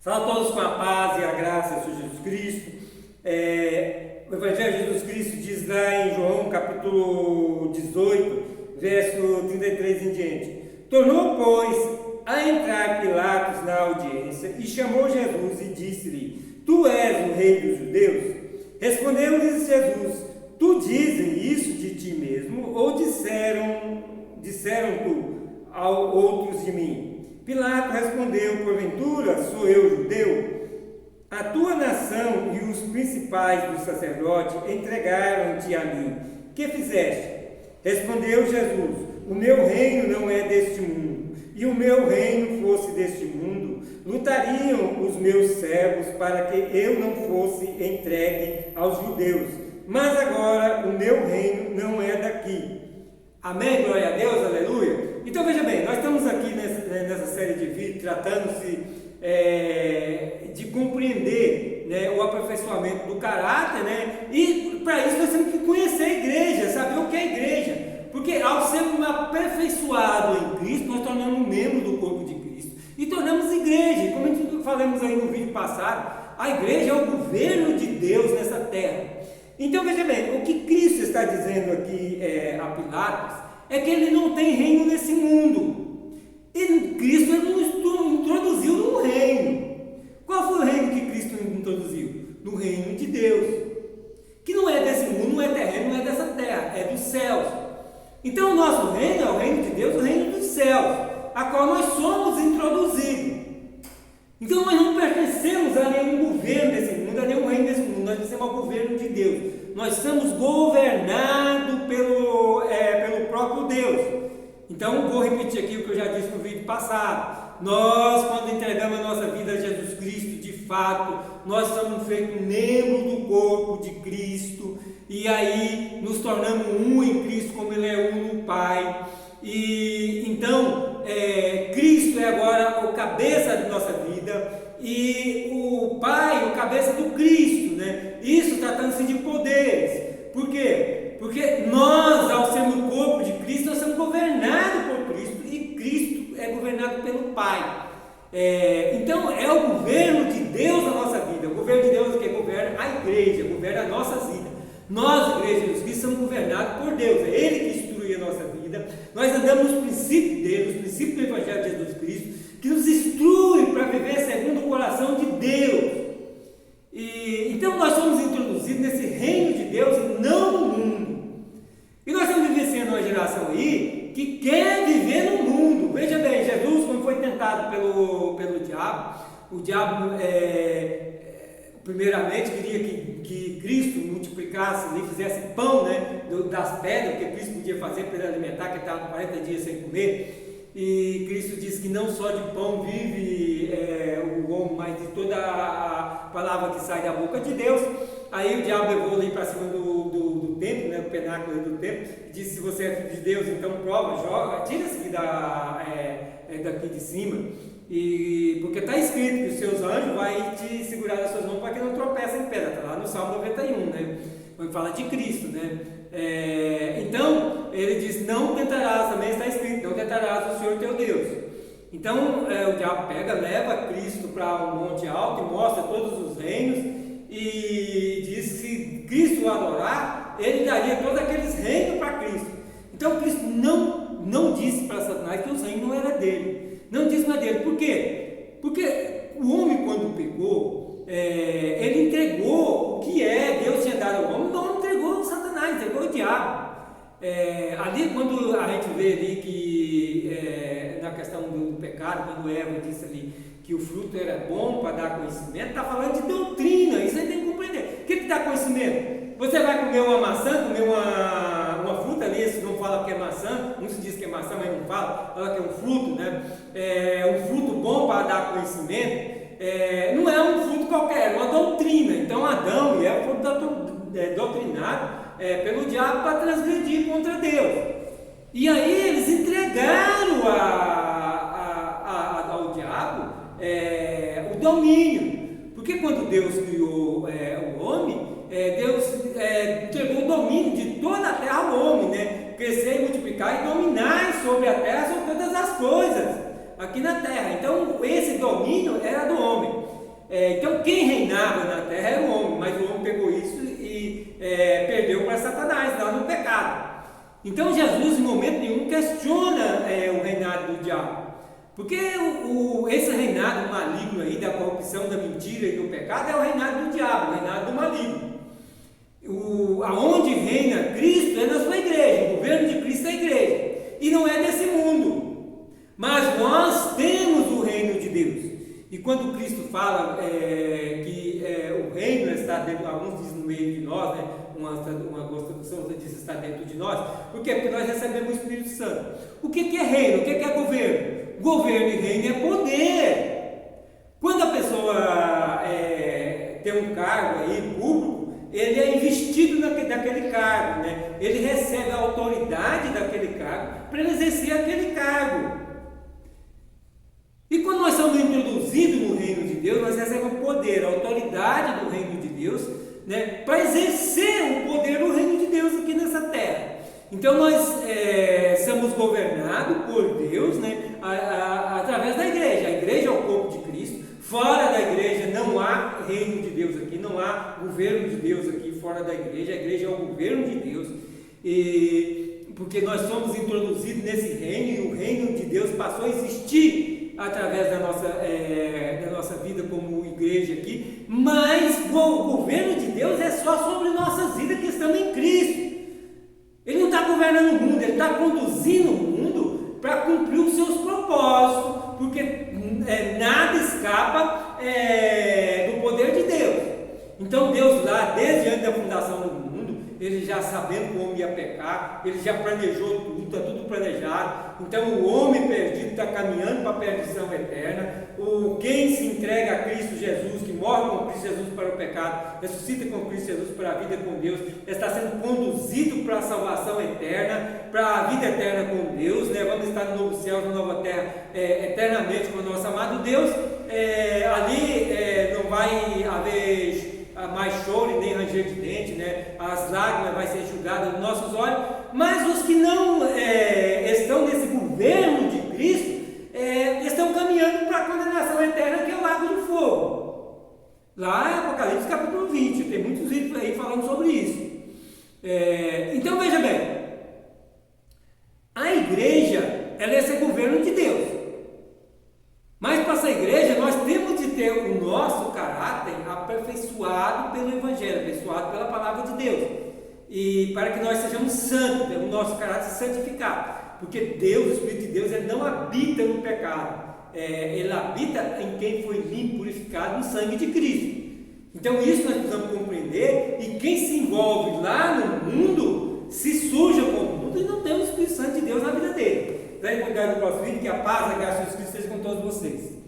Fala a todos com a paz e a graça do Senhor Jesus Cristo. O Evangelho de Jesus Cristo diz lá em João capítulo 18, verso 33 em diante: tornou, pois, a entrar Pilatos na audiência e chamou Jesus e disse-lhe: tu és o rei dos judeus? Respondeu-lhes Jesus: tu dizem isso de ti mesmo, ou disseram tu ao outros de mim? Pilatos respondeu: porventura sou eu judeu? A tua nação e os principais dos sacerdotes entregaram-te a mim. Que fizeste? Respondeu Jesus: o meu reino não é deste mundo. E o meu reino fosse deste mundo, lutariam os meus servos para que eu não fosse entregue aos judeus. Mas agora o meu reino não é daqui. Amém? Glória a Deus, aleluia. Então veja bem, nós estamos aqui nessa série de vídeos tratando-se de compreender, né, o aperfeiçoamento do caráter, né? E para isso nós temos que conhecer a igreja, saber o que é a igreja. Porque ao sermos aperfeiçoados em Cristo, nós tornamos membro do corpo de Cristo e tornamos igreja. E como a gente falamos aí no vídeo passado, a igreja é o governo de Deus nessa terra. Então veja bem, o que Cristo está dizendo aqui a Pilatos é que ele não tem reino nesse mundo. E Cristo não introduziu no reino. Qual foi o reino que Cristo introduziu? No reino de Deus, que não é desse mundo, não é terreno, não é dessa terra, é dos céus. Então o nosso reino é o reino de Deus, o reino dos céus, a qual nós somos introduzidos. Então nós não pertencemos a nenhum governo desse mundo, a nenhum reino desse mundo, nós pertencemos ao governo de Deus. Nós somos governados pelo próprio Deus. Então vou repetir aqui o que eu já disse no vídeo passado. Nós, quando entregamos a nossa vida a Jesus Cristo, de fato, nós somos feitos membros do corpo de Cristo, e aí nos tornamos um em Cristo, como Ele é um no Pai. E então Cristo é agora o cabeça da nossa vida, e o Pai o cabeça do Cristo, né? Isso tratando-se de poderes. Por quê? Porque nós, ao sermos o corpo de Cristo, nós somos governados por Cristo, e Cristo é governado pelo Pai. Então é o governo de Deus na nossa vida. O governo de Deus é que governa a igreja, governa a nossa vida. Nós, igreja de Jesus Cristo, somos governados por Deus. É Ele que instrui a nossa vida. Nós andamos nos princípios dele, nos princípios do Evangelho de Jesus Cristo, que nos instrui para viver segundo o coração de Deus. Então nós somos introduzidos nesse reino de Deus e não no mundo. E nós estamos vivenciando uma geração aí que quer viver no mundo. Veja bem, Jesus, quando foi tentado pelo diabo, o diabo primeiramente queria que Cristo multiplicasse e fizesse pão, né, das pedras, que Cristo podia fazer para ele alimentar, que estava 40 dias sem comer. E Cristo disse que não só de pão vive o homem, mas de toda a palavra que sai da boca de Deus. Aí o diabo levou ali para cima do templo, né, do penáculo do templo, e disse: se você é filho de Deus, então prova, joga, tira-se daqui de cima. Porque está escrito que os seus anjos vão te segurar nas suas mãos para que não tropece em pedra. Está lá no Salmo 91, né? Quando fala de Cristo, né? Então ele diz: não tentarás, também está escrito, não tentarás o Senhor teu Deus. Então o diabo leva Cristo para um monte alto e mostra todos os reinos, e diz que se Cristo o adorar, ele daria todos aqueles reinos para Cristo. Então Cristo não disse para Satanás que os reinos não eram dele. Não disse mais dele. Por quê? Porque o homem, quando pecou, ele entregou o que Deus tinha dado ao homem, não entregou o Satanás, entregou o diabo. Ali, quando a gente vê ali que, na questão do pecado, quando Eva disse ali que o fruto era bom para dar conhecimento, está falando de doutrina. Isso aí tem que compreender. O que dá conhecimento? Você vai comer uma maçã, comer uma fruta ali, se não fala que é maçã, uns diz que é maçã, mas não fala que é um fruto, né? Um fruto bom para dar conhecimento, não é um fruto qualquer, é uma doutrina. Então Adão e Eva foram doutrinados pelo diabo para transgredir contra Deus. E aí eles entregaram ao diabo o domínio. Porque quando Deus criou o homem, Deus entregou o domínio de toda a terra ao homem, né? Crescer e multiplicar e dominar sobre a terra, sobre todas as coisas aqui na terra. Então esse domínio era do homem. Então quem reinava na terra era o homem, mas o homem pegou isso e perdeu para Satanás lá no pecado. Então Jesus em momento nenhum questiona o reinado do diabo, porque esse reinado maligno aí da corrupção, da mentira e do pecado é o reinado do diabo, o reinado do maligno. Aonde reina Cristo é na sua igreja, o governo de Cristo é a igreja, e não é desse mundo, mas nós temos o reino de Deus. E quando Cristo fala que o reino está dentro, alguns dizem no meio de nós, né? Uma tradução diz está dentro de nós. Por quê? Porque nós recebemos o Espírito Santo. O que é reino? O que é governo? Governo e reino é poder. Quando a pessoa tem um cargo aí público, ele é investido daquele cargo, né? Ele recebe a autoridade daquele cargo para exercer aquele cargo. E quando nós somos introduzidos no reino de Deus, nós recebemos o poder, a autoridade do reino de Deus, né, para exercer o poder do reino de Deus aqui nessa terra. Então nós somos governados por Deus, né, através da igreja. A igreja é o corpo de Cristo. Fora da igreja não há reino de Deus aqui, não há governo de Deus aqui fora da igreja. A igreja é o governo de Deus. Porque nós somos introduzidos nesse reino e o reino de Deus passou a existir através da nossa vida como igreja aqui, mas o governo de Deus é só sobre nossas vidas que estamos em Cristo. Ele não está governando o mundo, ele está conduzindo o mundo para cumprir os seus propósitos, porque nada escapa do poder de Deus. Então Deus lá, desde antes da fundação do mundo, ele já sabendo que o homem ia pecar, ele já planejou tudo, está tudo planejado. Então o homem perdido está caminhando para a perdição eterna. Quem se entrega a Cristo Jesus, que morre com Cristo Jesus para o pecado, ressuscita com Cristo Jesus para a vida com Deus, está sendo conduzido para a salvação eterna, para a vida eterna com Deus, né? Vamos estar no novo céu, na nova terra, eternamente com o nosso amado Deus. Ali não vai haver mais choro e nem ranger de dente, né? As lágrimas vai ser enxugadas dos nossos olhos, mas os que não estão nesse governo de Cristo estão caminhando para a condenação eterna, que é o lago de fogo. Lá em Apocalipse capítulo 20, tem muitos vídeos aí falando sobre isso. Então veja bem, a igreja ela é esse governo de Deus. Mas para essa igreja nós temos de ter o nosso caráter aperfeiçoado pelo Evangelho, aperfeiçoado pela palavra de Deus, e para que nós sejamos santos, ter o nosso caráter santificado, porque Deus, o Espírito de Deus, ele não habita no pecado, ele habita em quem foi limpo, purificado no sangue de Cristo. Então isso nós precisamos compreender, e quem se envolve lá no mundo se suja com o mundo e não tem o Espírito Santo de Deus na vida dele. Vai cuidar do próximo vídeo, que a paz, a graça de Jesus Cristo esteja com todos vocês.